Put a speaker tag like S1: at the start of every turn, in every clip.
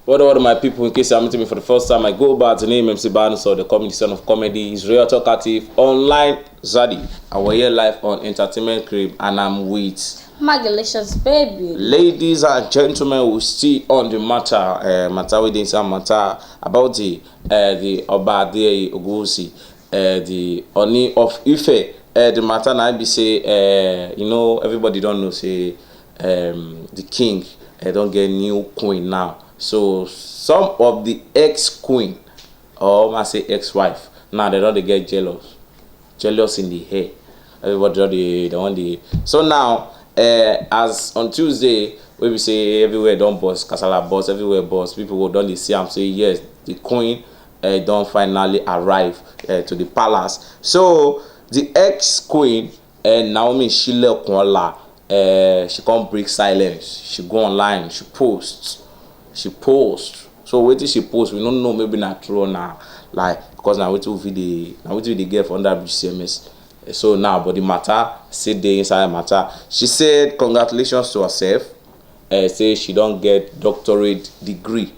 S1: What my people, in case you're meeting me for the first time, I go by the name MC Banuso, the comedy son of comedy, Israel talkative, online Zadi. And we're here live on Entertainment Crib, and I'm with
S2: my delicious baby.
S1: Ladies and gentlemen, we still on the matter, we didn't say matter about the Adeyeye Ogunwusi, the Ooni of Ife. The matter now be say, everybody don't know, say, the king don't get new queen now. So some of the ex-queen, or I say ex-wife, now they don't get jealous in the hair. Everybody don't the. So now, as on Tuesday, we say everywhere don't boss, Kasala boss, everywhere boss. People will don't see and say yes, the queen don't finally arrive to the palace. So the ex-queen, Naomi Silekunola, she can't break silence. She go online, she posts. So what did she post? We don't know, maybe not true now. Like, because now we the girl for under CMS. So now, but the matter, say the inside matter. She said congratulations to herself. Say she don't get doctorate degree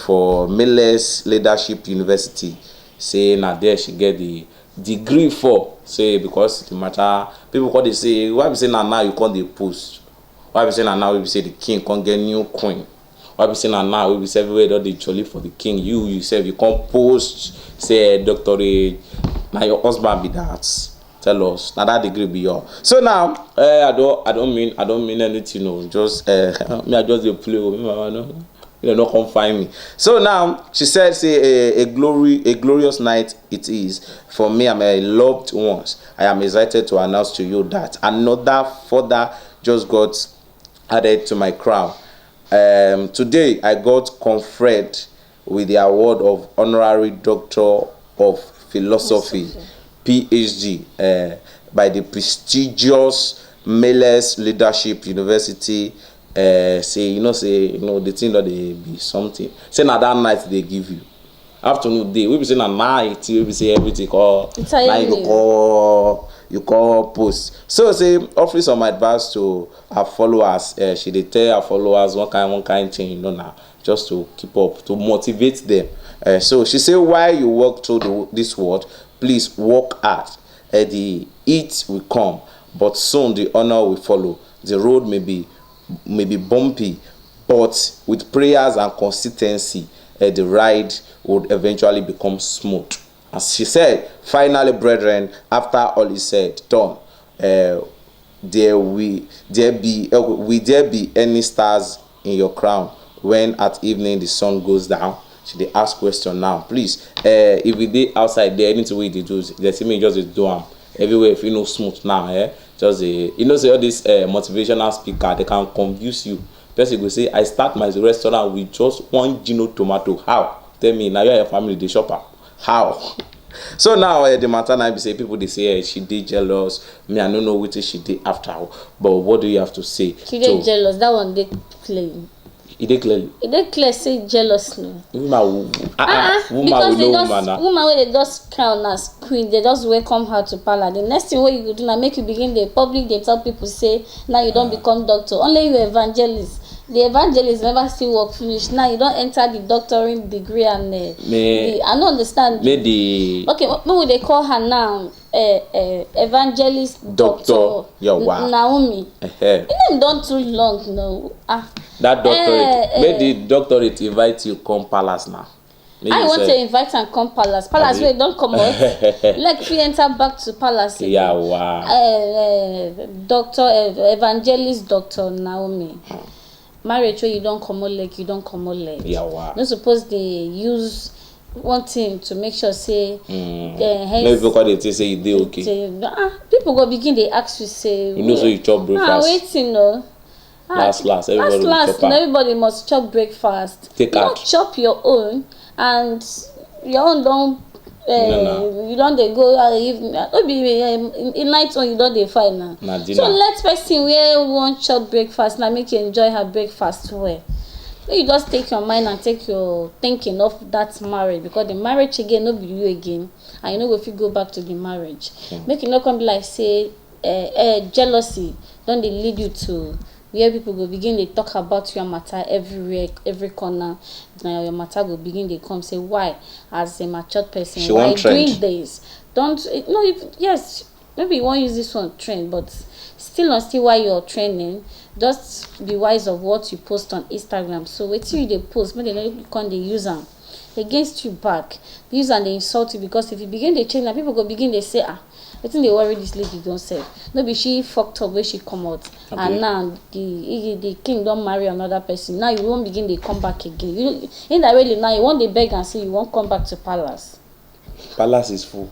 S1: for Myles Leadership University. Say now there she get the degree for. Say because the matter, people call they say, why we say now you can't the post? Why we say now we say the king can't get new queen? Why be saying now we be say everywhere that they jolly for the king. You yourself you can't post say doctorate. Now your husband be that. Tell us. Now that degree be your. So now I don't mean anything. No, just me I just play. You not come find me. So now she said, say a glorious night it is for me and my loved ones. I am excited to announce to you that another further just got added to my crown. Today I got conferred with the award of honorary Doctor of Philosophy, PhD, by the prestigious Myles Leadership University. The thing that they be something. Say now that night they give you. Afternoon day, we be saying a night, we be say everything call. You call post. So say offer some advice to her followers. She dey tell her followers one kind thing, now, just to keep up, to motivate them. So she say while you walk through this world, please work hard. The heat will come, but soon the honor will follow. The road may be bumpy, but with prayers and consistency, the ride would eventually become smooth. As she said, finally, brethren, after all is said, done, will there be any stars in your crown when at evening the sun goes down? She dey ask question now. Please, if we dey outside there, anything we dey do, they see me just do them everywhere. If you know smooth now, just say all this motivational speaker, they can confuse you. Person go say, I start my restaurant with just one Gino tomato. How? Tell me, now your family dey shopper. How? So now the matter now be say people they say she did jealous. Me I don't know what she did after. But what do you have to say?
S2: She did jealous. That one they claim.
S1: It dey clearly.
S2: It dey clear say jealous no.
S1: Woman
S2: because they just woman where they just crown as queen, they just welcome her to palace. The next thing what you go do now make you begin the public. They tell people say now you don't become doctor. Only you evangelist. The evangelist never still work finish. Now you don't enter the doctoring degree and I don't understand.
S1: Okay,
S2: what would they call her now? Evangelist Doctor Naomi. It ain't done too long now.
S1: That doctorate. May the doctorate invite you come palace now.
S2: I want to invite and come palace. Palace where don't come out. Like if we enter back to palace.
S1: Yeah, wow.
S2: Evangelist Doctor Naomi. Marriage where you don't come out like you don't come out like.
S1: Yeah, wow.
S2: Not suppose they use one thing to make sure say
S1: maybe because they say you dey okay.
S2: People go begin they ask you say
S1: so you chop breakfast.
S2: Waiting no.
S1: Last
S2: everybody must chop breakfast.
S1: Take
S2: you don't chop your own and your own don't you don't they go evening. Don't be in night on you don't they find now. So let person where won't chop breakfast now make you enjoy her breakfast well. You just take your mind and take your thinking of that marriage because the marriage again no be you again and you know if you go back to the marriage. Make it not come be like say jealousy don't they lead you to where people go begin dey talk about your matter everywhere, every corner. Na your matter go begin dey come say why, as a matured person,
S1: she
S2: why
S1: doing
S2: this? Don't no. Yes, maybe you wan use this one trend, but still while you're trending, just be wise of what you post on Instagram. So wetin you dey post, make dem no come dey use am against you back, use am dey insult you, because if you begin dey change, na people go begin dey say wetin dey worry this lady don sef, no be she fucked up wey she come out, and now the king don marry another person. Now you wan begin dey come back again. You indirectly now you wan dey beg and say you wan come back to palace.
S1: Palace is full.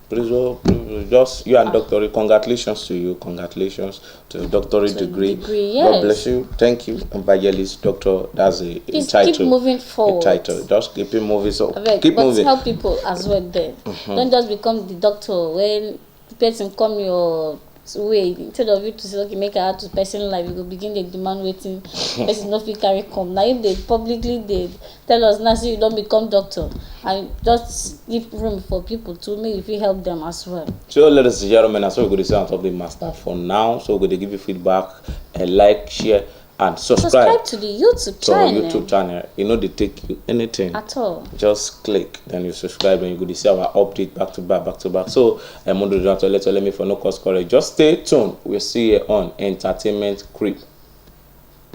S1: Just you and doctorate. Congratulations to you. Congratulations to your doctorate degree.
S2: Yes.
S1: God bless you. Thank you, Evangelist Doctor. That's a title.
S2: Keep moving forward.
S1: A title. Just keep it moving. So keep
S2: but
S1: moving.
S2: Help people as well there. Don't just become the doctor when the person come your way. Instead of you to say, okay, make her out to person life, you go begin the demand waiting. Person no fit carry come. Now if they publicly they tell us now, so you don't become doctor, and just give room for people to make you feel help them as well.
S1: So ladies and gentlemen, that's what we're going to say on top of the master for now. So we're going to give you feedback, like, share, and subscribe
S2: to the YouTube
S1: channel. You know, they take you anything
S2: at all.
S1: Just click, then you subscribe, and you go to see our update back to back. So I'm going to let me for no cause correct. Just stay tuned. We'll see you on Entertainment Creep.